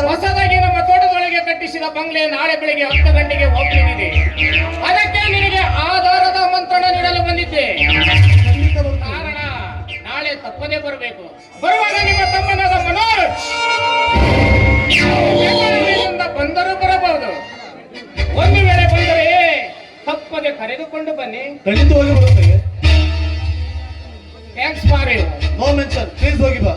ಹೊಸದಾಗಿ ನಮ್ಮ ತೋಟದೊಳಗೆ ಕಟ್ಟಿಸಿದ ಬಂಗ್ಲೆ ನಾಳೆ ಬೆಳಿಗ್ಗೆ 10 ಗಂಟೆಗೆ ಓಪನಿಂಗ್ ಇದೆ. ಅದಕ್ಕೆ ನಿನಗೆ ಆಧಾರದ ಮಂತ್ರಣ ನೀಡಲು ಬಂದಿದ್ದೆ. ಕಾರಣ ನಾಳೆ ತಪ್ಪದೇ ಬರಬೇಕು. ಬರುವಾಗ ನಿಮ್ಮ ತಮ್ಮನಾದ ಮನೋಜ್ ಬೆಂಗಳೂರಿನಿಂದ ಬಂದರೂ ಬರಬಹುದು. ಒಂದು ವೇಳೆ ಬಂದರೆ ತಪ್ಪದೆ ಕರೆದುಕೊಂಡು ಬನ್ನಿ. ಖಂಡಿತವಾಗಿ ಬರುತ್ತೇವೆ. Thanks for you. No mention, please ಹೋಗಿ ಬಾ.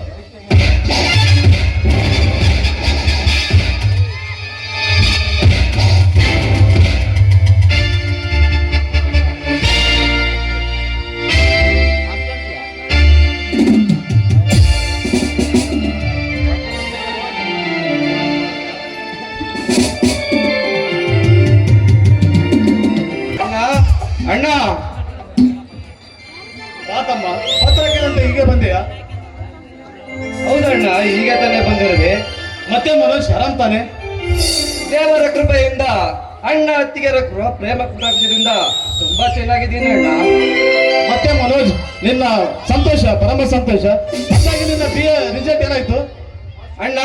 ಅಣ್ಣ ಯಾಕಮ್ಮ ಪತ್ರಕ್ಕೆಂತ ಹೀಗೆ ಬಂದೆಯಾ? ಹೌದಣ್ಣ, ಈಗ ತಾನೇ ಬಂದಿರದೆ. ಮತ್ತೆ ಮನೋಜ್ ಆರಾಮ್ ತಾನೆ? ದೇವರ ಕೃಪೆಯಿಂದ ಅಣ್ಣ ಅತ್ತಿಗೆರ ಪ್ರೇಮ ಕಟಾಕ್ಷದಿಂದ ತುಂಬಾ ಚೆನ್ನಾಗಿದ್ದೀನಿ ಅಣ್ಣ. ಮತ್ತೆ ಮನೋಜ್, ನಿನ್ನ ಸಂತೋಷ ಪರಮ ಸಂತೋಷ. ಹಾಗಾಗಿ ನಿನ್ನ BA ರಿಸಲ್ಟ್ ಏನಾಯ್ತು? ಅಣ್ಣ,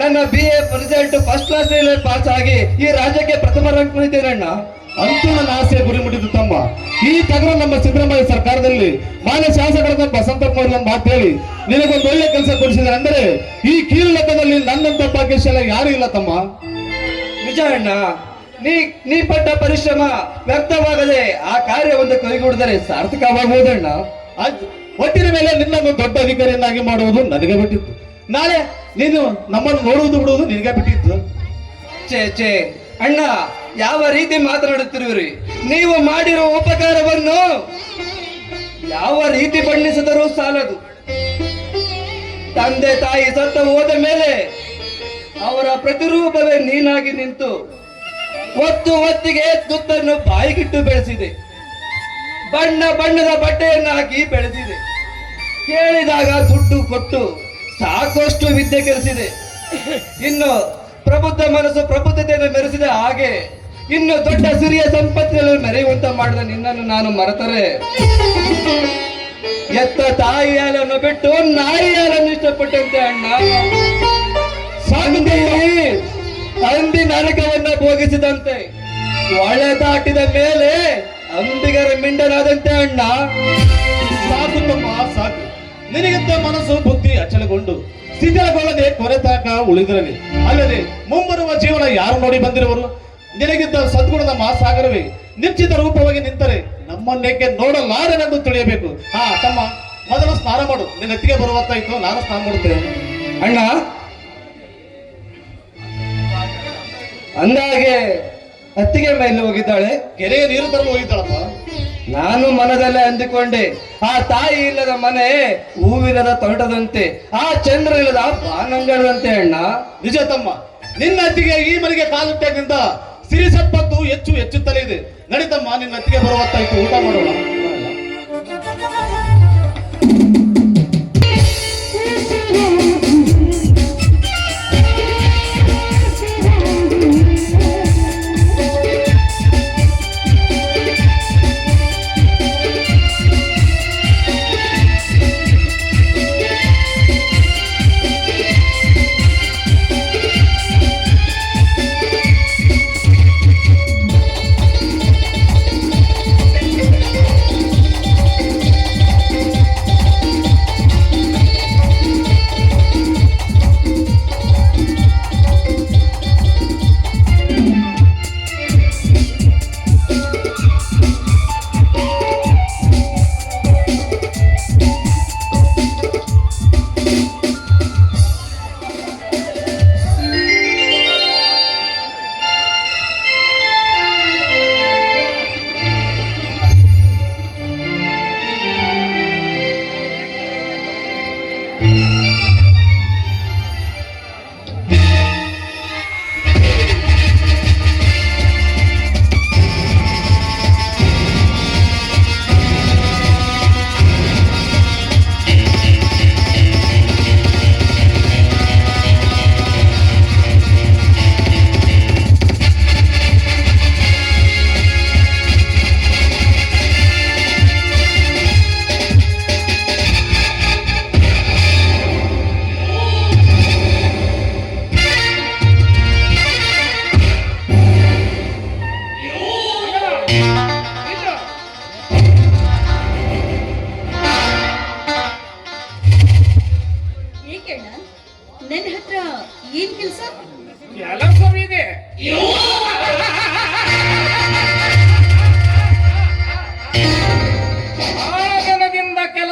ನನ್ನ BA result first class pass ಆಗಿ ಈ ರಾಜ್ಯಕ್ಕೆ ಪ್ರಥಮ ರ್ಯಾಂಕ್ ಬಂದಿದ್ದೇನೆ ಅಣ್ಣ. ಅಂತೂ ನನ್ನ ಆಸೆ ಗುರಿ ಮುಟ್ಟಿದ್ದು ತಮ್ಮ. ಈ ತಗರ ನಮ್ಮ ಸಿದ್ದರಾಮಯ್ಯ ಸರ್ಕಾರದಲ್ಲಿ ಮಾನ್ಯ ಶಾಸಕರಾದ ಬಸಂತಪ್ಪ ಅವರ ಮಾತು ಹೇಳಿ ನಿನಗೊಂದು ಒಳ್ಳೆ ಕೆಲಸ ಕೊಡಿಸಿದ್ದಾರೆ. ಅಂದರೆ ಈ ಕೀಳು ಲೆಕ್ಕದಲ್ಲಿ ನನ್ನಂತ ಭಾಗ್ಯಶಾಲ ಯಾರು ಇಲ್ಲ ತಮ್ಮ. ನಿಜ ಅಣ್ಣ, ನೀ ಪಟ್ಟ ಪರಿಶ್ರಮ ವ್ಯಕ್ತವಾಗದೆ ಆ ಕಾರ್ಯವನ್ನು ಕೈಗೂಡಿದರೆ ಸಾರ್ಥಕವಾಗುವುದಣ್ಣ. ಒಟ್ಟಿನ ಮೇಲೆ ನಿನ್ನನ್ನು ದೊಡ್ಡ ಅಧಿಕಾರಿಯನ್ನಾಗಿ ಮಾಡುವುದು ನನಗೆ ಬಿಟ್ಟಿತ್ತು. ನಾಳೆ ನೀನು ನಮ್ಮನ್ನು ನೋಡುವುದು ಬಿಡುವುದು ನಿನಗೆ ಬಿಟ್ಟಿತ್ತು. ಛೇ ಅಣ್ಣ, ಯಾವ ರೀತಿ ಮಾತನಾಡುತ್ತಿರುವಿರಿ? ನೀವು ಮಾಡಿರುವ ಉಪಕಾರವನ್ನು ಯಾವ ರೀತಿ ಬಣ್ಣಿಸಿದರೂ ಸಾಲದು. ತಂದೆ ತಾಯಿ ಸತ್ತ ಹೋದ ಮೇಲೆ ಅವರ ಪ್ರತಿರೂಪವೇ ನೀನಾಗಿ ನಿಂತು ಹೊತ್ತಿಗೆ ತುತ್ತನ್ನು ಬಾಯಿಗಿಟ್ಟು ಬೆಳೆಸಿದೆ. ಬಣ್ಣ ಬಣ್ಣದ ಬಟ್ಟೆಯನ್ನು ಹಾಕಿ ಬೆಳೆಸಿದೆ. ಕೇಳಿದಾಗ ದುಡ್ಡು ಕೊಟ್ಟು ಸಾಕಷ್ಟು ವಿದ್ಯೆ ಕಲಿಸಿದೆ. ಇನ್ನು ಪ್ರಬುದ್ಧ ಮನಸ್ಸು ಪ್ರಬುದ್ಧತೆಯನ್ನು ಮೆರೆಸಿದ ಹಾಗೆ ಇನ್ನು ದೊಡ್ಡ ಸಿರಿಯ ಸಂಪತ್ತಿನಲ್ಲಿ ಮೆರೆಯುವಂತ ಮಾಡಿದ ನಿನ್ನನ್ನು ನಾನು ಮರೆತರೆ ಎತ್ತ ತಾಯಿ ಹಾಲನ್ನು ಬಿಟ್ಟು ನಾಯಿ ಹಾಲನ್ನು ಇಷ್ಟಪಟ್ಟಂತೆ ಅಣ್ಣ. ಅಂದಿ ನರಕವನ್ನ ಭೋಗಿಸಿದಂತೆ ಒಳೆ ದಾಟಿದ ಮೇಲೆ ಅಂಬಿಗರ ಮಿಂಡನಾದಂತೆ ಅಣ್ಣ. ಸಾಕು ತಮ್ಮ ಸಾಕು. ನಿನಗಿದ್ದ ಮನಸ್ಸು ಬುದ್ಧಿ ಅಚಲಗೊಂಡು ಸ್ಥಿತಿಗೊಳ್ಳದೆ ಕೊರೆತಾಕ ಉಳಿದಿರಲಿ. ಅಲ್ಲದೆ ಮುಂಬರುವ ಜೀವನ ಯಾರು ನೋಡಿ ಬಂದಿರುವರು? ನಿನಗಿದ್ದ ಸದ್ಗುಣದ ಮಹಾಸಾಗರವೇ ನಿಶ್ಚಿತ ರೂಪವಾಗಿ ನಿಂತರೆ ನಮ್ಮನ್ನೇಕೆ ನೋಡಲಾರೆನೆಂದು ತಿಳಿಯಬೇಕು. ತಮ್ಮ, ಮೊದಲು ಸ್ನಾನ ಮಾಡು. ನಿನ್ನ ನೆತ್ತಿಗೆ ಬರುವತ್ತಾಯ್ತು, ನಾನು ಸ್ನಾನ ಮಾಡುತ್ತೇನೆ. ಅಣ್ಣ, ಅಂದಾಗೆ ಅತ್ತಿಗೆ ಮೇಲೆ ಹೋಗಿದ್ದಾಳೆ. ಕೆರೆಗೆ ನೀರು ತರಲು ಹೋಗಿದ್ದಾಳಪ್ಪ. ನಾನು ಮನದಲ್ಲೇ ಅಂದುಕೊಂಡೆ, ಆ ತಾಯಿ ಇಲ್ಲದ ಮನೆ ಹೂವಿಲ್ಲದ ತೋಟದಂತೆ, ಆ ಚಂದ್ರ ಇಲ್ಲದ ಬಾನಂಗಳದಂತೆ ಅಣ್ಣ. ನಿಜ ತಮ್ಮ, ನಿನ್ನ ಅತ್ತಿಗೆ ಈ ಮನೆಗೆ ಕಾಲಿಟ್ಟಾಗಿಂದ ಸಿರಿ ಸಂಪತ್ತು ಹೆಚ್ಚುತ್ತಲೇ ಇದೆ. ನಡಿತಮ್ಮ, ನಿನ್ನ ಅತ್ತಿಗೆ ಬರುವತ್ತಾಯ್ತು, ಊಟ ಮಾಡೋಣ.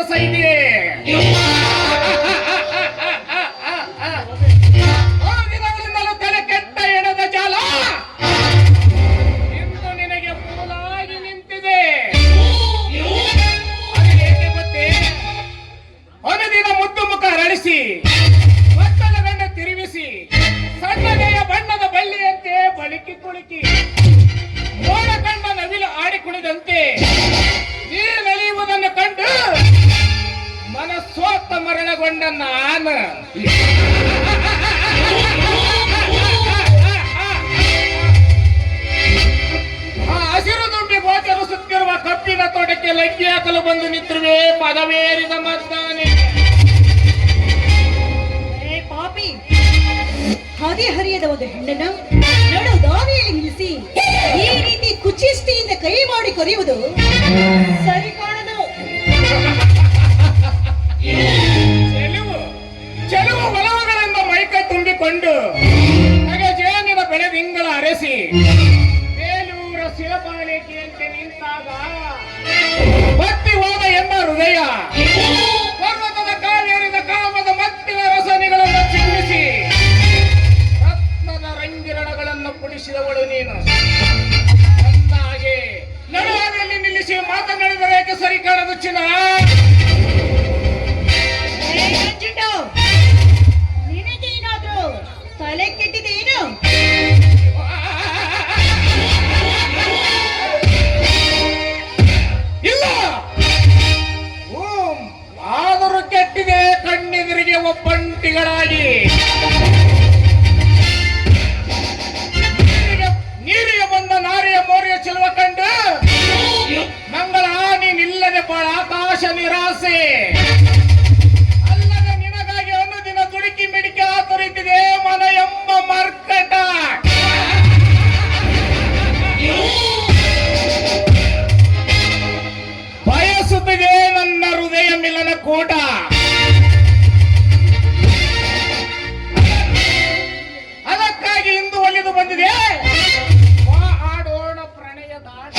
ರಸ ಇದೆ. ದಿನಗಳಿಂದಲೂ ತಲೆ ಕೆಟ್ಟ ಎಣದ ಜಾಲ ಇಂದು ನಿನಗೆ ಮೂಲಾಗಿ ನಿಂತಿದೆ. ಅದು ಏಕೆ ಗೊತ್ತೇ? ಅನುದಿನ ಮುದ್ದು ಮುಖ ಅರಳಿಸಿ ಮಕ್ಕಳ ಗಂಡ ತಿರುಗಿಸಿ ಸಣ್ಣನೆಯ ಬಣ್ಣದ ಬಳ್ಳಿಯಂತೆ ಬಳಿಕಿ ಕುಳುಕಿ ಮೋಡ ಕಂಡ ನವಿಲು ಆಡಿ ಕುಣಿದಂತೆ ನೀರಿನಲಿಯುವುದನ್ನು ಕಂಡು ಮನಸ್ಸೋತ್ತ ಮರಣಗೊಂಡ ನಾನು ಆ ಹಸಿರು ದುಂಬಿ ಗೋಚರಿಸುತ್ತಿರುವ ಕಬ್ಬಿನ ತೋಟಕ್ಕೆ ಲಗ್ಗಿ ಹಾಕಲು ಬಂದು ನಿಂತಿರುವೆ ಪದವೇರಿದ ಮದ್ದಾನೆ. ಏ ಪಾಪಿ, ಹದಿಹರಿಯದ ಒಂದು ಹೆಣ್ಣನ್ನು ನಡು ದಾರಿಯಲ್ಲಿ ನಿಲ್ಲಿಸಿ ಈ ರೀತಿ ಕುಚಿಷ್ಟಿಯಿಂದ ಕೈ ಮಾಡಿ ಕೊರೆಯುವುದು ಸರಿ ಕಾಣದು. ಚೆಲುವು ಒಲವುಗಳಿಂದ ಮೈಕೈ ತುಂಬಿಕೊಂಡು ಹಾಗೆ ಜೇನಿನ ಬೆಳೆದಿಂಗಳ ಅರೆಸಿ ಬೇಲೂರ ಶಿಲಪಾಲಿಕೆಯಂತೆ ನಿಂತಾಗ ಬತ್ತಿ ಹೋದ ಎನ್ನ ಹೃದಯ ಪರ್ವತದ ಕಾಲೇರಿದ ಕಾಮದ ಮತ್ತಿನ ರಸನೆಗಳನ್ನು ಚಿಮ್ಮಿಸಿ ರತ್ನದ ರಂಗಿರಣಗಳನ್ನು ಪುಡಿಸಿದವಳು ನೀನು. ಅಂದಾಗೆ ನಡುವಾದಲ್ಲಿ ನಿಲ್ಲಿಸಿ ಮಾತನಾಡಿದರೆ ಏಕೆ ಸರಿ ಕಾಣದು ಚಿನ್ನ? ನಿನಗೇನಾದ್ರೂ ತಲೆ ಕೆಟ್ಟಿದೇನು? ಇಲ್ಲ, ಆದರೂ ಕೆಟ್ಟಿದೆ ಕಣ್ಣೆದುರಿಗೆ ಒಬ್ಬಂಟಿಗಳಾಗಿ ನೀರಿಗೆ ಬಂದ ನಾರಿಯ ಮೋರಿಯ ಚೆಲುವ ಕಂಡು ಮಂಗಳ ನೀನಿಲ್ಲದೆ ಬಾಳ ಆಕಾಶ ನಿರಾಸೆ ಅಲ್ಲದೆ ನಿನಗಾಗಿ ಅನುದಿನ ದುಡುಕಿ ಮಿಡಿಕೆ ಆತೊರಿತಿದೆ ಮನ ಎಂಬ ಮರ್ಕಟ. ಬಯಸುತ್ತಿದೆ ನನ್ನ ಹೃದಯ ಮಿಲನ ಕೂಟ. ಅದಕ್ಕಾಗಿ ಇಂದು ಒಲಿದು ಬಂದಿದೆ ಬಾ ಆಡೋಣ ಪ್ರಣಯದ ಆಟ.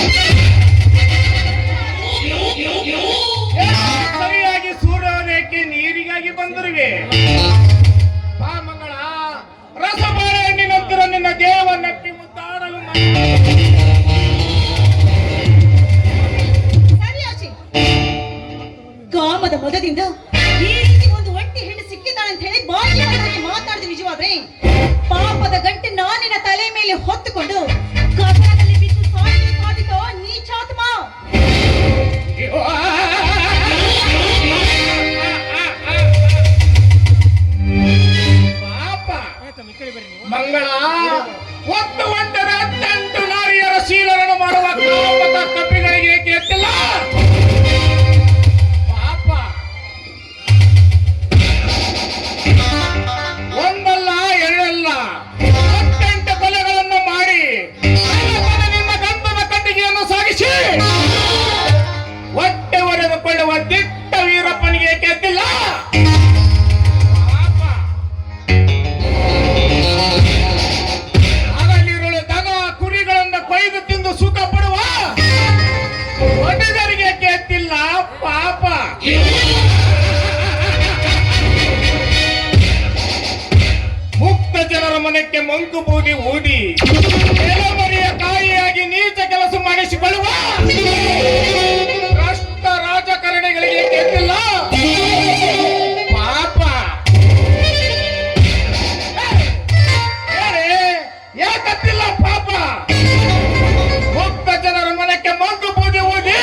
ಸರಿಯಾಗಿ ಸೂರ್ಯೋದಯಕ್ಕೆ ನೀರಿಗಾಗಿ ಬಂದಿರುವೆ. ಬಾ ಮಂಗಳ, ರಸಬಾಳೆ ಹಣ್ಣಿನಂತರ ನಿನ್ನ ದೇವ ನಟ್ಟಿ ಮುದ್ದಾಡಲು ಸರಿಯಾಚಿ, ಕಾಮದ ಮದದಿಂದ ಈ ರೀತಿ ಒಂದು ಒಂಟಿ ಹೆಣ್ಣು ಸಿಕ್ಕಿದ್ದಾಳೆ ಅಂತ ಹೇಳಿ ಬಾಯಿ ಮಾತಾಡಿದ ನಿಜವಾದ್ರೆ ಪಾಪದ ಗಂಟೆ ನಾನಿನ ತಲೆ ಮೇಲೆ ಹೊತ್ತುಕೊಂಡು ಕಸರದಲ್ಲಿ ಬಿದ್ದು ಸಾಧಿತೋ ನೀಚಾತ್ಮ. ಪಾಪ ಮಂಗಳ ಒತ್ತು ಒಂಟರ 18 ನಾರಿಯರ ಶೀಲವನ್ನು ಮಾಡುವ ಕಾಮದ ಕಪಿಗಳಿಗೆ ಏಕೆ ಎತ್ತಿಲ್ಲ? ಪಾಪ ಒಂದಲ್ಲ ಎರಡಲ್ಲ 18 ಕೊಲೆಗಳನ್ನು ಮಾಡಿ ನಿನ್ನ ಗಂಧದ ಕಟ್ಟಿಗೆಯನ್ನು ಸಾಗಿಸಿ ಹೊಟ್ಟೆ ಒರೆದುಕೊಳ್ಳುವ ದಿಟ್ಟ ವೀರಪ್ಪನಿಗೆ ಏಕೆ ಎತ್ತಿಲ್ಲ? ಪಾಪ ಹಗಲಿರುಳು ದನ ಕುರಿಗಳನ್ನು ಕೊಯ್ದು ತಿಂದು ಸುಖ ಪಡುವ ಒಡೆದರಿಗೆ ಏಕೆ ಎತ್ತಿಲ್ಲ? ಪಾಪ ಮುಕ್ತ ಜನರ ಮನಕ್ಕೆ ಮಂಕು ಬೂದಿ ಊದಿ ಎಲೆಮರಿಯ ಕಾಯಿಯಾಗಿ ನೀಚ ಕೆಲಸ ಮಾಡಿಸಿಕೊಳ್ಳುವ ಭ್ರಷ್ಟ ರಾಜಕಾರಣಿಗಳಿಗೆ ಕೆತ್ತಿಲ್ಲ? ಪಾಪ ಯಾಕತ್ತಿಲ್ಲ? ಪಾಪ ಮುಕ್ತ ಜನರ ಮನಕ್ಕೆ ಮಂಕು ಬೂದಿ ಊದಿ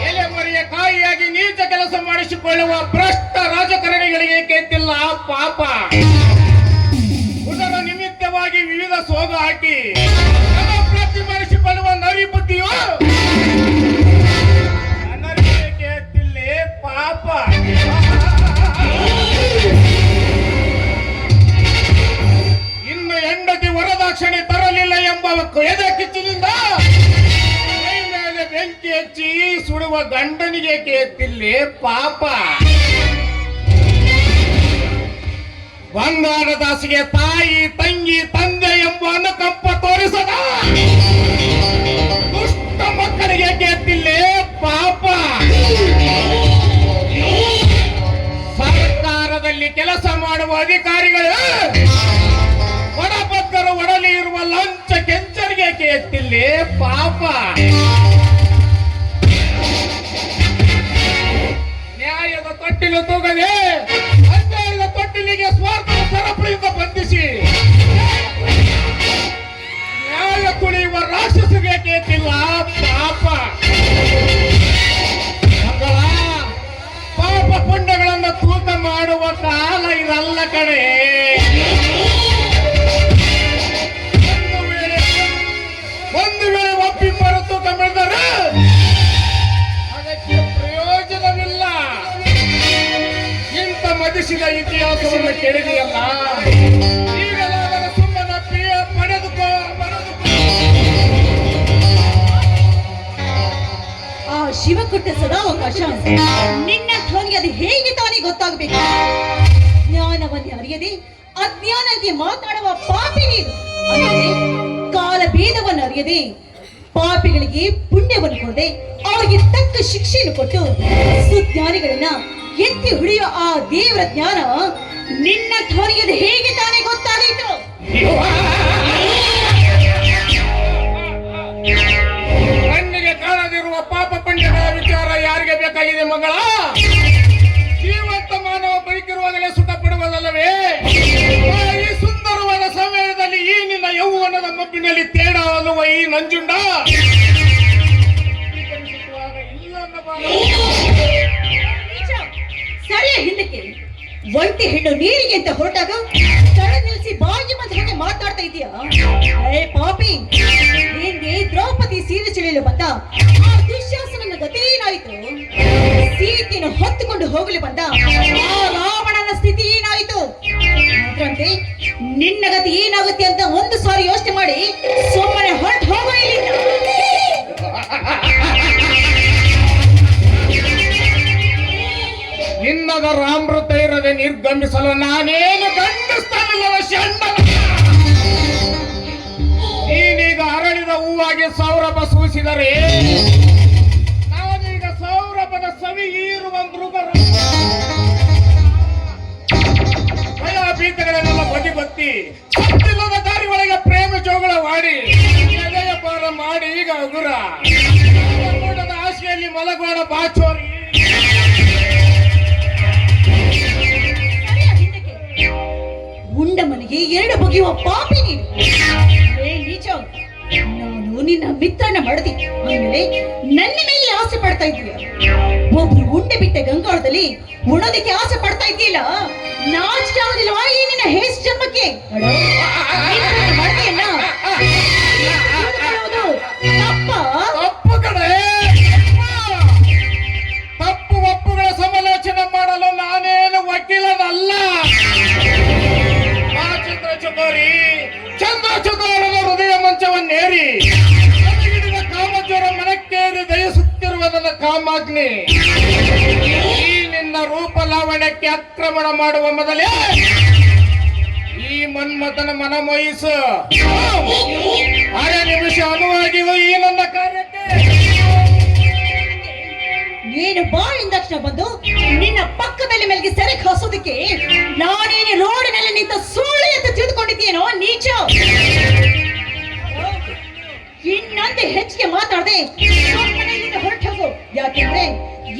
ಎಲೆಮರಿಯ ಕಾಯಿಯಾಗಿ ನೀಚ ಕೆಲಸ ಮಾಡಿಸಿಕೊಳ್ಳುವ ಭ್ರಷ್ಟ ರಾಜಕಾರಣಿಗಳಿಗೆ ಕೆತ್ತಿಲ್ಲ? ಪಾಪ ಉದರ ನಿಮಿತ್ತವಾಗಿ ವಿವಿಧ ಸೋಗ ಹಾಕಿ ಪ್ರಾಪ್ತಿ ಮಾಡಿಸಿಕೊಳ್ಳುವ ನರಿ ಬುದ್ಧಿಯು ನನ್ನರಿಗೆ ಎತ್ತಿಲ್ಲೇ? ಪಾಪ ಇನ್ನು ಹೆಂಡತಿ ವರದಾಕ್ಷಿಣೆ ತರಲಿಲ್ಲ ಎಂಬ ಎದೆ ಕಿಚ್ಚಿನಿಂದ ಕೈ ಮೇಲೆ ಬೆಂಕಿ ಹಚ್ಚಿ ಸುಡುವ ಗಂಡನಿಗೆ ಎತ್ತಿಲ್ಲೇ? ಪಾಪ ಬಂಗಾರ ದಾಸಿಗೆ ತಾಯಿ ತಂಗಿ ತಂದೆ ಎಂಬ ಅನುಕಂಪ ತೋರಿಸದ ದುಷ್ಟ ಮಕ್ಕಳಿಗೆ ಎತ್ತಿಲ್ಲೇ? ಪಾಪ ಅಲ್ಲಿ ಕೆಲಸ ಮಾಡುವ ಅಧಿಕಾರಿಗಳು ಒಡಬದ್ಧರ ಒಡಲಿ ಇರುವ ಲಂಚ ಕೆಂಚರಿಗೆ ಎತ್ತಿಲ್ಲಿ ಪಾಪ. ನ್ಯಾಯದ ತೊಟ್ಟಿಲು ತೂಗದೆ ಅನ್ಯಾಯದ ತೊಟ್ಟಿಲಿಗೆ ಸ್ವಾರ್ಥ ಸರಪಳಿಯಿಂದ ಬಂಧಿಸಿ ನ್ಯಾಯ ತುಳಿಯುವ ರಾಕ್ಷಸರಿಗೆ ಎತ್ತಿಲ್ಲ ಪಾಪ. ಮಗಳ ಪಾಪ ಪುಣ್ಯಗಳನ್ನು ತೂಕ ಮಾಡುವ ಕಾಲ ಇದಲ್ಲ ಕಡೆ. ಒಂದು ವೇಳೆ ಒಪ್ಪಿಬ್ಬರು ತೂಕ ಮಾಡಿದರೆ ಅದಕ್ಕೆ ಪ್ರಯೋಜನವಿಲ್ಲ. ಇಂಥ ಮದಿಸಿದ ಇತಿಹಾಸವನ್ನು ಕೇಳಿದೆಯಲ್ಲ, ಈಗಲಾದರೂ ಸುಮ್ಮನ ಪ್ರಿಯ ಪಡೆದುಕೋ. ಆ ಶಿವ ಕೊಟ್ಟ ಸದಾವಕಾಶ ನಿನ್ನಂಥವನಿಗೆ ಅದು ಹೇಗೆ ತಾನೇ ಗೊತ್ತಾಗಬೇಕು? ಜ್ಞಾನವನ್ನು ಅರಿಯದೆ ಅಜ್ಞಾನಕ್ಕೆ ಮಾತಾಡುವ ಪಾಪಿ ನೀನು. ಅಲ್ಲದೆ ಕಾಲ ಭೇದವನ್ನು ಅರಿಯದೆ ಪಾಪಿಗಳಿಗೆ ಪುಣ್ಯವನ್ನು ಕೊಡದೆ ಅವರಿಗೆ ತಕ್ಕ ಶಿಕ್ಷೆಯನ್ನು ಕೊಟ್ಟು ಸುಜ್ಞಾನಿಗಳನ್ನ ಎತ್ತಿ ಹಿಡಿಯುವ ಆ ದೇವರ ಜ್ಞಾನ ನಿನ್ನಂಥವನಿಗೆ ಅದು ಹೇಗೆ ತಾನೇ ಗೊತ್ತಾದೀತು? ಕಣ್ಣಿಗೆ ಕಾಣದಿರುವ ಪಾಪ ಪುಣ್ಯಗಳ ವಿಚಾರ ಯಾರಿಗೆ ಬೇಕಾಗಿದೆ ಮಗಳ? ಜೀವಂತ ಮಾನವ ಬದುಕಿರುವಾಗಲೇ ಸುಖ ಪಡುವುದಲ್ಲವೇ? ಈ ಸುಂದರವಾದ ಸಮಯದಲ್ಲಿ ಈ ನಿನ್ನ ಯೌವನದ ಮಬ್ಬಿನಲ್ಲಿ ತೇಡ ಅನ್ನುವ ಈ ನಂಜುಂಡ ಸರಿಯ ಹಿಂದಕ್ಕೆ ಒಂಟಿ ಹೆಣ್ಣು ನೀರಿಗೆ ಅಂತ ಹೊರಟಾಗ ತಡ ನಿಲ್ಲಿಸಿ ಬಾಯಿ ಮಂದ ಹಾಗೆ ಮಾತಾಡ್ತಾ ಇದೀಯಾ? ಏ ಪಾಪಿ, ನಿನ್ಗೆ ದ್ರೌಪದಿ ಸೀರೆ ಚೆಲ್ಲಲು ಬಂದ ಆ ದುಶ್ಯಾಸನನ ಗತಿ ಏನಾಯಿತು? ಸೀತೆಯನ್ನು ಹೊತ್ತುಕೊಂಡು ಹೋಗಲು ಬಂದ ಆ ರಾವಣನ ಸ್ಥಿತಿ ಏನಾಯಿತು? ಅದರಂತೆ ನಿನ್ನ ಗತಿ ಏನಾಗುತ್ತೆ ಅಂತ ಒಂದು ಸಾರಿ ಯೋಚನೆ ಮಾಡಿ ಸುಮ್ಮನೆ ಹೊರಟು ಹೋಗೋ ಇಲ್ಲಿಂದ. ನಿನ್ನದ ರಾಮೃತ ಇರದೆ ನಿರ್ಗಮಿಸಲು ನಾನೇನು ಗಂಡಸ್ತಾನಲ್ಲವ ಷಂಡ. ನೀನೀಗ ಅರಳಿದ ಹೂವಾಗಿ ಸೌರಭ ಸೂಸಿದರೆ ನಾನೀಗ ಸೌರಭದ ಸವಿ ಈರುವ ಮೃಗರ ಭಯ ಭೀತಗಳನ್ನೆಲ್ಲ ಬದಿಗೊತ್ತಿ ಸತ್ತಿಲ್ಲದ ದಾರಿ ಒಳಗೆ ಪ್ರೇಮ ಜೋಗಳವಾಡಿ ಎದೆಯ ಪಾರ ಮಾಡಿ ಈಗ ಹಗುರ ಮೂಡದ ಆಸೆಯಲ್ಲಿ ಮಲಗೋಣ ಬಾಚೋರಿ. ಉಂಡ ಮನೆಗೆ ಎರಡು ಬಗೆಯುವ ಪಾಪಿ ನೀನು. ನೀಚ, ನಾನು ನಿನ್ನ ಮಿತ್ರನ ಮಡದಿ, ಆಮೇಲೆ ನನ್ನ ಮೇಲೆ ಆಸೆ ಪಡ್ತಾ ಇದ್ದೀಯ. ಒಬ್ರು ಉಂಡೆ ಬಿಟ್ಟ ಗಂಗಾಳದಲ್ಲಿ ಉಣೋದಕ್ಕೆ ಆಸೆ ಪಡ್ತಾ ಇದ್ದೀಯಲ್ಲ, ನಾಚಿಕೆ ಆಗೋದಿಲ್ವಾ ಈ ನಿನ್ನ ಹೇಸ್ ಜನ್ಮಕ್ಕೆ? ಮಡದಿಯನ್ನ ತಪ್ಪು ಕಡೆ ತಪ್ಪು ಒಪ್ಪುಗಳ ಸಮಾಲೋಚನೆ ಮಾಡಲು ನಾನೇನು ವಕೀಲನಲ್ಲ. ಚಂದ್ರಚೂಡನ ಹೃದಯ ಮಂಚವನ್ನೇರಿ ಹಿಡಿದ ಕಾಮಜ್ವರ ಮನಕ್ಕೇರಿ ದಯಿಸುತ್ತಿರುವ ನನ್ನ ಕಾಮಾಗ್ನಿ ಈ ನಿನ್ನ ರೂಪ ಲಾವಣ್ಯಕ್ಕೆ ಆಕ್ರಮಣ ಮಾಡುವ ಮೊದಲೇ ಈ ಮನ್ಮಥನ ಮನ ಮೊಯಿಸು. ಅರೆ ನಿಮಿಷ ಅನುವಾಗಿಯೂ ಈ ನನ್ನ ಕಾರ್ಯಕ್ಕೆ ನೀನು ಬಾಯಿಂದಕ್ಷಣ ಬಂದು ನಿನ್ನ ಪಕ್ಕದಲ್ಲಿ ಮೇಲೆಗೆ ಸೆರೆ ಹಾಸೋದಕ್ಕೆ ನಾನೇನು ರೋಡಿನಲ್ಲಿ ನಿಂತ ಸುಳ್ಳು ಅಂತ ತಿಳಿದುಕೊಂಡಿದ್ದೀನೋ ನೀಚ. ಇನ್ನೊಂದು ಹೆಚ್ಚಿಗೆ ಮಾತಾಡದೆ ಹೊರಟು ಹೋಗು. ಯಾಕೆಂದ್ರೆ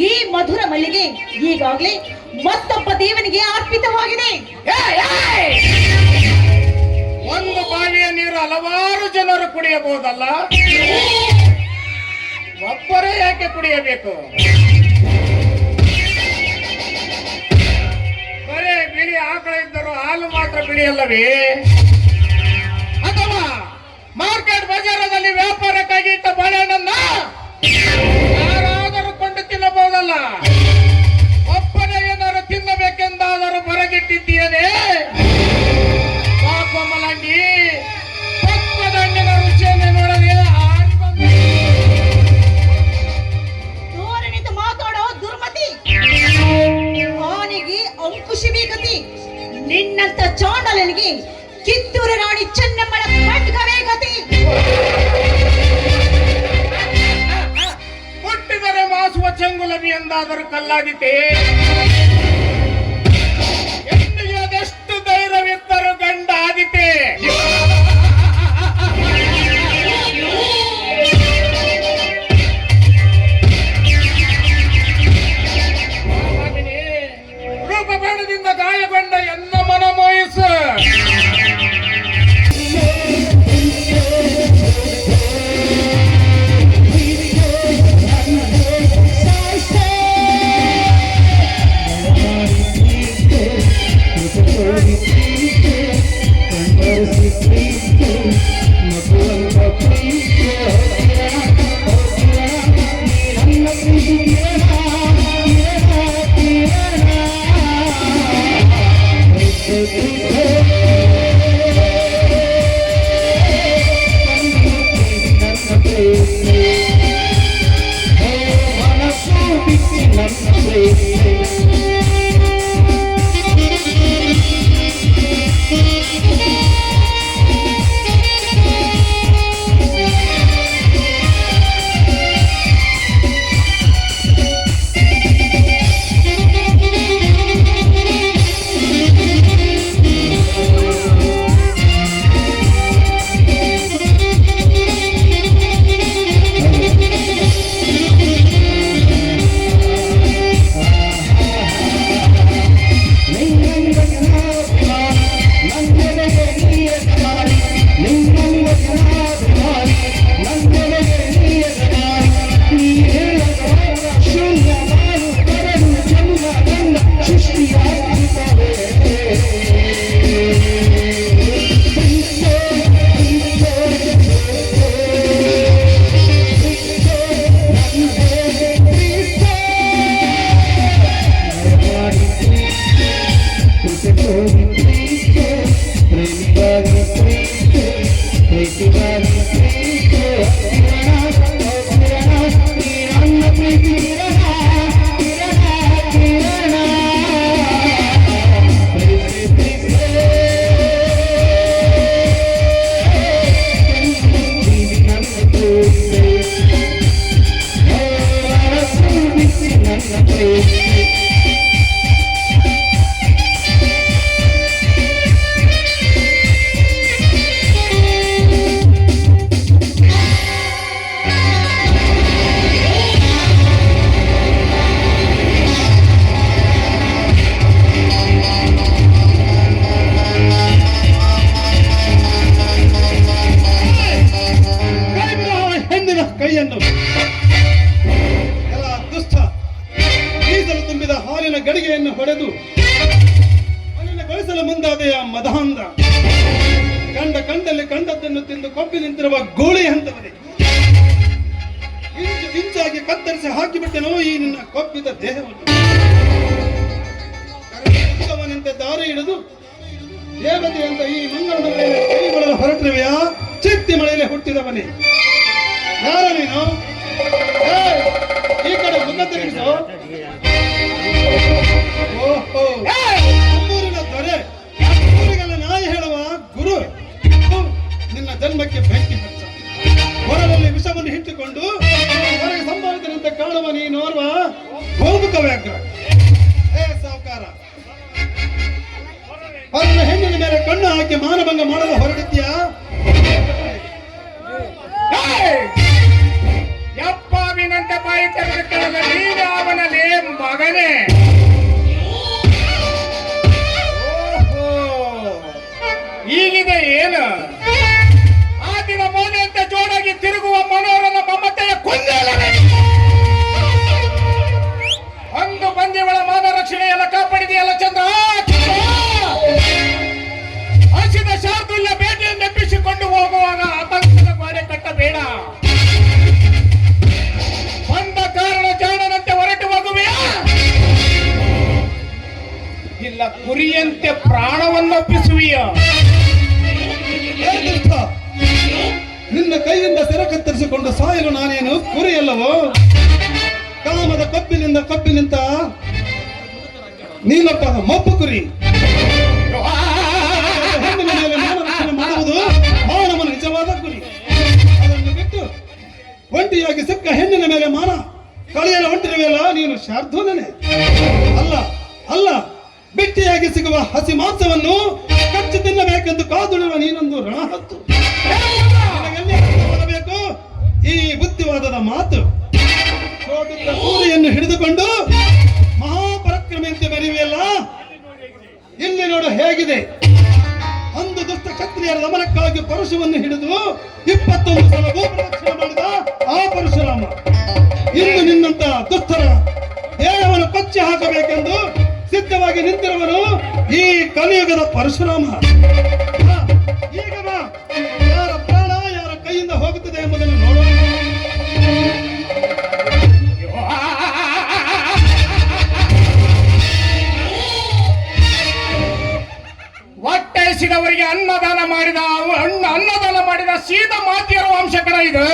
ಈ ಮಧುರ ಮಲ್ಲಿಗೆ ಈಗಾಗಲೇ ಮತ್ತೊಬ್ಬ ದೇವನಿಗೆ ಅರ್ಪಿತವಾಗಿದೆ. ಒಂದು ಬಾವಿಯ ನೀರು ಹಲವಾರು ಜನರು ಕುಡಿಯಬಹುದಲ್ಲ, ಒಬ್ಬರೇ ಯಾಕೆ ಕುಡಿಯಬೇಕು? ಬರೇ ಬಿಳಿ ಆಕಳ ಇದ್ದರೂ ಹಾಲು ಮಾತ್ರ ಬಿಡಿಯಲ್ಲವೇ? ಅಥವಾ ಮಾರ್ಕೆಟ್ ಬಜಾರದಲ್ಲಿ ವ್ಯಾಪಾರಕ್ಕಾಗಿ ಇಟ್ಟ ಬಾಳೆಹಣ್ಣನ್ನ ಯಾರಾದರೂ ಕೊಂಡು ತಿನ್ನಬಹುದಲ್ಲ, ಒಬ್ಬನೇ ಏನಾರು ತಿನ್ನಬೇಕೆಂದಾದರೂ ಬರೆದಿಟ್ಟಿದ್ದೇನೆ. ಮಲಂಗಿ ಪಕ್ಕದ ಹಣ್ಣಿನ ರುಚಿಯನ್ನು ನೋಡದೆ ಧೋರಣೆಯಿಂದ ಮಾತಾಡೋ ದುರ್ಮತಿ, ಅವನಿಗೆ ಅಂಕುಶಿ ಬೇಕತಿ. ನಿನ್ನಂತ ಚಾಂಡಲನಿಗೆ ಕಿತ್ತೂರು ರಾಣಿ ಚೆನ್ನಮ್ಮನ ಖಡ್ಗವೇ ಗತಿ. ಹುಟ್ಟಿದರೆ ಮಾಸುವ ಚೆಂಗುಲವಿ ಎಂದಾದರೂ ಕಲ್ಲಾದಿತೆ. ಬಿಟ್ಟೆ. ರೂಪಬೇಡದಿಂದ ಗಾಯಗೊಂಡ ಎನ್ನ ಮನ ಮೋಹಿಸ. ಕೈಯನ್ನು ಎಲ್ಲ ದುಷ್ಟ ಈಸಲು ತುಂಬಿದ ಹಾಲಿನ ಗಡಿಗೆಯನ್ನು ಹೊಡೆದು ಮಲಿನಗೊಳಿಸಲು ಮುಂದಾದ ಆ ಮದಾಂಧ ಕಂಡಲ್ಲಿ ಕಂಡದ್ದನ್ನು ತಿಂದು ಕೊಪ್ಪಿ ನಿಂತಿರುವ ಗೋಳಿ ಹಂತವನೇ ಇಂಚು ಇಂಚಾಗಿ ಕತ್ತರಿಸಿ ಹಾಕಿಬಿಟ್ಟೆನೋ ಈ ನಿನ್ನ ಕೊಪ್ಪಿದ ದೇಹವನ್ನು. ಅವನಂತೆ ದಾರಿ ಹಿಡಿದು ದೇವತೆ ಅಂತ ಈ ಮಂಗಳ ಮಳೆಯಲ್ಲಿ ಕೈಗೊಳ್ಳಲು ಹೊರಟಿರುವೆಯಾ? ಚಿತ್ತಿ ಮಳೆಯಲ್ಲಿ ಹುಟ್ಟಿದವನೇ ಯಾರ ನೀನು? ಈ ಕಡೆ ಮುನ್ನ ತಿರುಗಿಸು. ಓಹೋ, ಊರಿನ ದೊರೆ, ಊರಿಗೆಲ್ಲ ನಾಯಿ ಹೇಳುವ ಗುರು. ನಿನ್ನ ಜನ್ಮಕ್ಕೆ ಬೆಂಕಿ ಹಚ್ಚ. ಹೊರದಲ್ಲಿ ವಿಷವನ್ನು ಇಟ್ಟುಕೊಂಡು ಹೊರಗೆ ಸಂಭಾವಿಸಿದಂತೆ ಕಾಣುವ ನೀನೋರ್ವ ಗೋಮುಖ ವ್ಯಾಘ್ರ. ಸಾವುಕಾರ, ಅವನ ಹೆಣ್ಣಿನ ಮೇಲೆ ಕಣ್ಣು ಹಾಕಿ ಮಾನಭಂಗ ಮಾಡಲು ಹೊರಡಿದ್ಯಾ? ಯಪ್ಪಾವಿನಂತೆ ಬಾಯಿ ತೆರೆದುಕೊಳ್ಳಲು ನೀನು ಅವನಲ್ಲಿ ಮಗನೇ. ಈಗಿದೆ ಏನು? ಆ ದಿನ ಮೋನೆಯಂತೆ ಜೋಡಾಗಿ ತಿರುಗುವ ಮನೋರನ ಮಮತೆಯ ಕೊಂದಲನೆ. ಒಂದು ಬಂದಿವಳ ಮಾನ ರಕ್ಷಣೆಯೆಲ್ಲ ಕಾಪಾಡಿದೆಯಲ್ಲ ಚಂದ್ರ. ಹಸಿದ ಶಾರ್ದುಲ್ಯ ಭೇಟಿಯನ್ನು ಎಬ್ಬಿಸಿಕೊಂಡು ಹೋಗುವಾಗ ಆತಂಕದ ಗೋಡೆ ಕಟ್ಟಬೇಡ. ಬಂದ ಕಾರಣ ಜಾಣನಂತೆ ಹೊರಟು ಹೋಗುವೆಯಾ? ಇಲ್ಲ ಕುರಿಯಂತೆ ಪ್ರಾಣವನ್ನೊಪ್ಪಿಸುವಿಯ? ನಿನ್ನ ಕೈಯಿಂದ ಸೆರೆ ಕತ್ತರಿಸಿಕೊಂಡು ಸಾಯಲು ನಾನೇನು ಕುರಿಯಲ್ಲವೋ? ಕಾಮದ ಕಪ್ಪಿನಿಂದ ನೀನೊಬ್ಬ ಮಬ್ಬು ಕುರಿ. ಹೆಣ್ಣಿನ ಮೇಲೆ ಮಾನ ರಕ್ಷಣೆ ಮಾಡುವುದು ಮಾನವನ ನಿಜವಾದ ಕುರಿ. ಅದನ್ನು ಬಿಟ್ಟು ಒಂಟಿಯಾಗಿ ಸಿಕ್ಕ ಹೆಣ್ಣಿನ ಮೇಲೆ ಮಾನ ಕಳೆಯಲು ಹೊಂಟಿರುವೆಯಲ್ಲ ನೀನು ಶಾರ್ದೂಲನೆ. ಅಲ್ಲ ಬಿಟ್ಟಿಯಾಗಿ ಸಿಗುವ ಹಸಿ ಮಾಂಸವನ್ನು ಕಚ್ಚಿ ತಿನ್ನಬೇಕೆಂದು ಕಾದುಳಿರುವ ನೀನೊಂದು ರಣಹತ್ತು. ನಿನಗೆಲ್ಲಿ ಬರಬೇಕು ಈ ಬುದ್ಧಿವಾದದ ಮಾತು? ಕೋಟಿದ್ದ ಕೂಲಿಯನ್ನು ಹಿಡಿದುಕೊಂಡು ಮಹಾಪರಾಕ್ರಮಿಯಂತೆ ಬರೆಯುವೆಯಲ್ಲ, ಇಲ್ಲಿ ನೋಡು ಹೇಗಿದೆ. ಅಂದು ದುಷ್ಟ ಕ್ಷತ್ರಿಯರ ದಮನಕ್ಕಾಗಿ ಪರಶುವನ್ನು ಹಿಡಿದು 21 ಸಲ ಭೂಪ್ರದಕ್ಷಿಣೆ ಮಾಡಿದ ಆ ಪರಶುರಾಮ ಇನ್ನು ನಿನ್ನಂತ ದುಷ್ಟರ ದೇಹವನ್ನು ಕೊಚ್ಚಿ ಹಾಕಬೇಕೆಂದು ಸಿದ್ಧವಾಗಿ ನಿಂತಿರುವನು ಈ ಕಲಿಯುಗದ ಪರಶುರಾಮ. ಈಗ ಬಾ, ಯಾರ ಪ್ರಾಣ ಯಾರ ಕೈಯಿಂದ ಹೋಗುತ್ತದೆ ಎಂಬುದನ್ನು ನೋಡೋಣ. ಹೊಟ್ಟೆಸಿದವರಿಗೆ ಅನ್ನದಾನ ಮಾಡಿದ ಸೀದ ಮಾತಿಯರ ವಂಶಕರ ಇದು.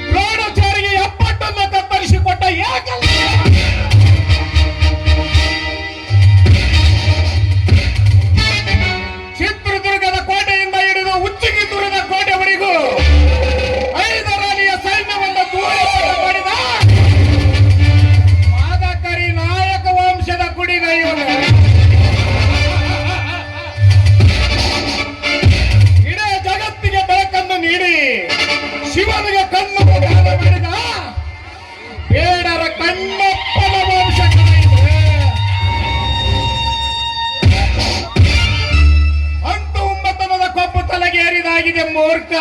ದ್ರೋಣಾಚಾರ್ಯರಿಗೆ ಎಪ್ಪಟ್ಟನ್ನು ಕತ್ತರಿಸಿಕೊಟ್ಟ ಏಕಲ್ಲ ಚಿತ್ರದುರ್ಗದ ಕೋಟೆಯಿಂದ ಹಿಡಿದು ಉಚ್ಚಿಗಿದುರ್ಗದ ಕೋಟೆವರೆಗೂ 5 ರಾಣಿಯ ಸೈನ್ಯವನ್ನು ದೂರ ಮಾಡಿದ ಮಾದಕರಿ ನಾಯಕ ವಂಶದ ಕುಡಿಗೈವನು. ಇಡೀ ಜಗತ್ತಿಗೆ ಬೆಳಕನ್ನು ನೀಡಿ ಶಿವನಿಗೆ ಕಣ್ಣು ದಾನ ಮಾಡಿದ ಬೇಡರ ಕಣ್ಣಪ್ಪನ ವಂಶಕರ ಇದು. ಅಂಟು ಉಮ್ಮತನದ ಕೊಬ್ಬು ತಲೆಗೆ ಏರಿದಾಗಿದೆ ಮೂರ್ಖ.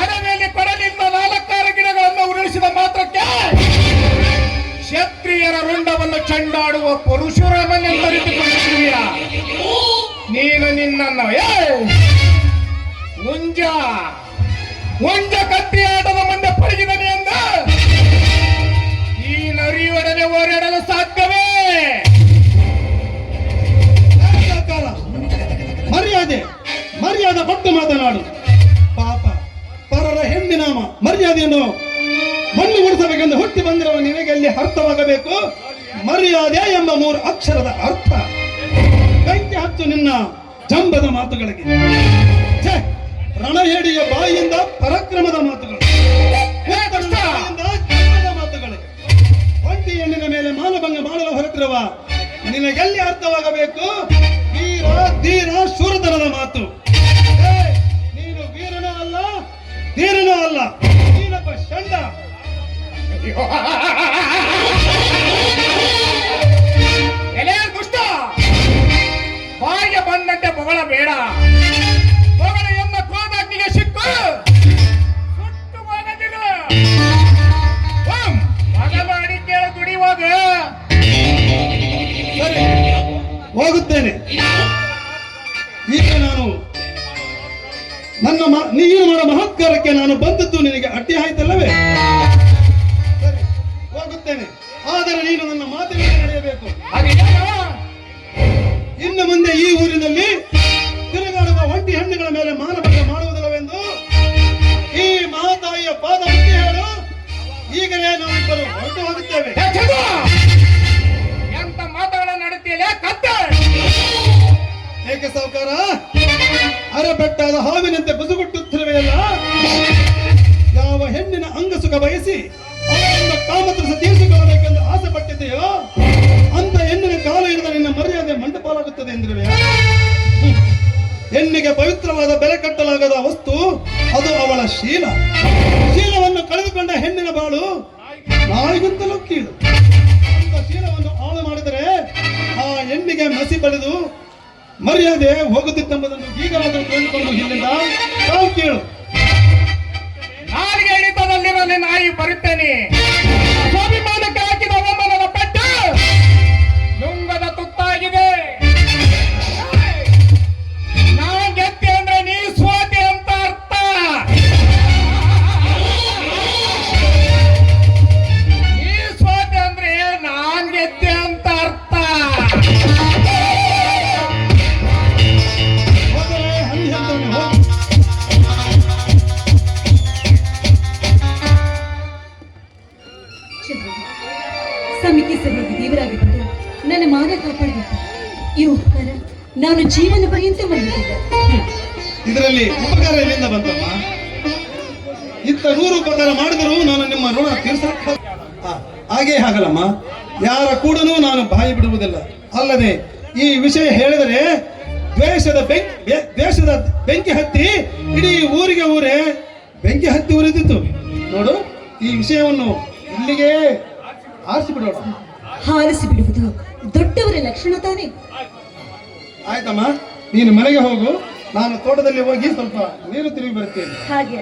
ಅಡವಿಯಲ್ಲಿ ಕೊಡಲಿಂದ 4 ಗಿಡಗಳನ್ನು ಉರುಳಿಸಿದ ಮಾತ್ರಕ್ಕೆ ಕ್ಷತ್ರಿಯರ ರುಂಡವನ್ನು ಚೆಂಡಾಡುವ ಪರಶುರಾಮನೆಂದರಿತುಕೊಂಡಿರುವಿಯ ನೀನು. ನಿನ್ನನ್ನು ಮುಂಜ ಕತ್ತಿ ಆಟದ ಮುಂದೆ ಪಳಗಿದನೆ ಎಂದ ಈ ನರಿಯೊಡನೆ ಹೋರಾಡಲು ಸಾಧ್ಯವೇ? ಸರ್ಕಾರ ಮರ್ಯಾದೆ ಕೊಟ್ಟು ಮಾತನಾಡು. ಪಾಪ ಪರರ ಹೆಣ್ಣಿನಾಮ ಮರ್ಯಾದೆಯನ್ನು ಮಣ್ಣುಗೊಳಿಸಬೇಕೆಂದು ಹುಟ್ಟಿ ಬಂದಿರುವ ನಿನಗೆ ಅಲ್ಲಿ ಅರ್ಥವಾಗಬೇಕು. ಮರ್ಯಾದೆ ಎಂಬ 3 ಅಕ್ಷರದ ಅರ್ಥ. ಬೆಂಕಿ ಹಚ್ಚು ನಿನ್ನ ಜಂಬದ ಮಾತುಗಳಿಗೆ. ರಣಹೇಡಿಯ ಬಾಯಿಯಿಂದ ಪರಾಕ್ರಮದ ಮಾತುಗಳು, ಬಾಯಿಯಿಂದ ಜಂಬದ ಮಾತುಗಳು. ಒಂಟಿ ಹೆಣ್ಣಿನ ಮೇಲೆ ಮಾನಭಂಗ ಮಾಡಲು ಹೊರಟಿರುವ ನಿನಗೆಲ್ಲಿ ಅರ್ಥವಾಗಬೇಕು ವೀರ ಧೀರ ಶೂರತನದ ಮಾತು. ನೀನು ವೀರನೂ ಅಲ್ಲ ಧೀರನೂ ಅಲ್ಲ, ನೀನೊಬ್ಬ ಷಂಡ. ಎಲೆ ದುಷ್ಟ, ಬಾಯಿಗೆ ಬಂದಂತೆ ಬೊಗಳ ಬೇಡ. ಬೊಗಳ ಎನ್ನ ಕ್ರೋಧಾಗ್ನಿಗೆ ಸಿಕ್ಕು ಸುಟ್ಟು ಹೋಗದಿರು. ಮಗಲು ಅಡಿಕೆ ದುಡಿಯುವಾಗ ಸರಿ, ಹೋಗುತ್ತೇನೆ. ಈಗ ನಾನು ನೀನು ಮಾಡೋ ಮಹತ್ಕಾರಕ್ಕೆ ನಾನು ಬಂದದ್ದು ನಿನಗೆ ಅಡ್ಡಿ ಆಯ್ತಲ್ಲವೇ? ಸರಿ, ಹೋಗುತ್ತೇನೆ. ಆದರೆ ನೀನು ನನ್ನ ಮಾತಿನಲ್ಲಿ ನಡೆಯಬೇಕು. ಇನ್ನು ಮುಂದೆ ಈ ಊರಿನಲ್ಲಿ ತಿರುಗಾಡುವ ಒಂಟಿ ಹೆಣ್ಣುಗಳ ಮೇಲೆ ಮಾನಭಂಗ ಮಾಡುವುದಿಲ್ಲವೆಂದು ಈ ಮಹಾತಾಯಿಯ ಪಾದ ಮುಟ್ಟಿ ಹೇಳು. ಈಗಲೇ ನಾವಿಬ್ಬರು ಹೊರಟು ಹೋಗುತ್ತೇವೆ. ಎಂತ ಮಾತುಗಳನ್ನು ನಡೆಯುತ್ತಿಲ್ಲ ಕತ್ತ. ಏಕೆ ಸಾವುಕಾರ ಅರಬೆಟ್ಟಾದ ಹಾವಿನಂತೆ ಬುಸುಗುಟ್ಟುತ್ತಿರುವೆಯಲ್ಲ? ಯಾವ ಹೆಣ್ಣಿನ ಅಂಗಸುಖ ಬಯಸಿ ಅವರಿಂದ ಕಾಮತ್ರಸ ತೀರಿಸಿಕೊಳ್ಳಬೇಕೆಂದು ಆಸೆ ಪಟ್ಟಿದೆಯೋ ಅಂತ ಹೆಣ್ಣಿನ ಕಾಲ ಹಿಡಿದ ನಿನ್ನ ಮರ್ಯಾದೆ ಮಂಟಪಾಲಾಗುತ್ತದೆ ಎಂದಿರುವೆ. ಹೆಣ್ಣಿಗೆ ಪವಿತ್ರವಾದ ಬೆಲೆ ಕಟ್ಟಲಾಗದ ವಸ್ತು ಅದು ಅವಳ ಶೀಲ. ಶೀಲವನ್ನು ಕಳೆದುಕೊಂಡ ಹೆಣ್ಣಿನ ಬಾಳು ನಾಯಿಗಿಂತಲೂ ಕೀಳು. ಅಂತ ಶೀಲವನ್ನು ಹಾಳು ಮಾಡಿದರೆ ಆ ಹೆಣ್ಣಿಗೆ ಮಸಿ ಬಳಿದು ಮರ್ಯಾದೆ ಹೋಗುತ್ತಿತ್ತೆಂಬುದನ್ನು ಈಗಲಾದರೂ ತಿಳಿದುಕೊಂಡು ಇಲ್ಲಿಂದ ತಾವು ಕೇಳು. ನಾಲಿಗೆ ಹಿಡಿತದಲ್ಲಿರಲಿ ನಾಯಿ ಬರುತ್ತೇನೆ. ಸ್ವಾಭಿಮಾನಕ್ಕೆ ಹಾಕಿದ ಅವಮಾನದ ಪೆಟ್ಟು ನುಂಗದ ತುತ್ತಾಗಿದೆ. ನಾನು ಗೆದ್ದೆ ಅಂದ್ರೆ ನೀ ಸೋತೆ ಅಂತ ಅರ್ಥ. ನೀ ಸೋತೆ ಅಂದ್ರೆ ನಾನ್ ಗೆದ್ದೆ ಅಂತ ಅರ್ಥ. ಹೋದರೆ ಹಂದಿ ಹಂತವನೇ ಹೋಗು. ಸಮಿತಿ ಸಭೆಗೆ ದೇವರಾಗಿ ಬಂದು ನನ್ನ ಮಾನ ಕಾಪಾಡಬೇಕು. ಈ ಉಪಕಾರ ನಾನು ಜೀವನ ಪರ್ಯಂತ ಮಾಡಿದ್ದೇನೆ. ಇದರಲ್ಲಿ ಉಪಕಾರ ಎಲ್ಲಿಂದ ಬಂತಮ್ಮ? ಇಂಥ 100 ಉಪಕಾರ ಮಾಡಿದರೂ ನಾನು ನಿಮ್ಮ ಋಣ ತೀರ್ಸಕ್ಕೆ ಹಾಗೆ ಆಗಲ್ಲಮ್ಮ. ಯಾರ ಕೂಡನೂ ನಾನು ಬಾಯಿ ಬಿಡುವುದಿಲ್ಲ. ಅಲ್ಲದೆ ಈ ವಿಷಯ ಹೇಳಿದರೆ ದ್ವೇಷದ ಬೆಂಕಿ ಹತ್ತಿ ಇಡೀ ಊರೇ ಬೆಂಕಿ ಹತ್ತಿ ಉರಿದಿತ್ತು. ನೋಡು, ಈ ವಿಷಯವನ್ನು ಇಲ್ಲಿಗೆ ಆರಿಸಿಬಿಡೋಣ. ಹಾರಿಸಿ ಬಿಡುವುದು ದೊಡ್ಡವರ ಲಕ್ಷಣ ತಾನೇ. ಆಯ್ತಮ್ಮ, ನೀನು ಮನೆಗೆ ಹೋಗು, ನಾನು ತೋಟದಲ್ಲಿ ಹೋಗಿ ಸ್ವಲ್ಪ ನೀರು ತಿರುಗಿ ಬರ್ತೇನೆ. ಹಾಗೆ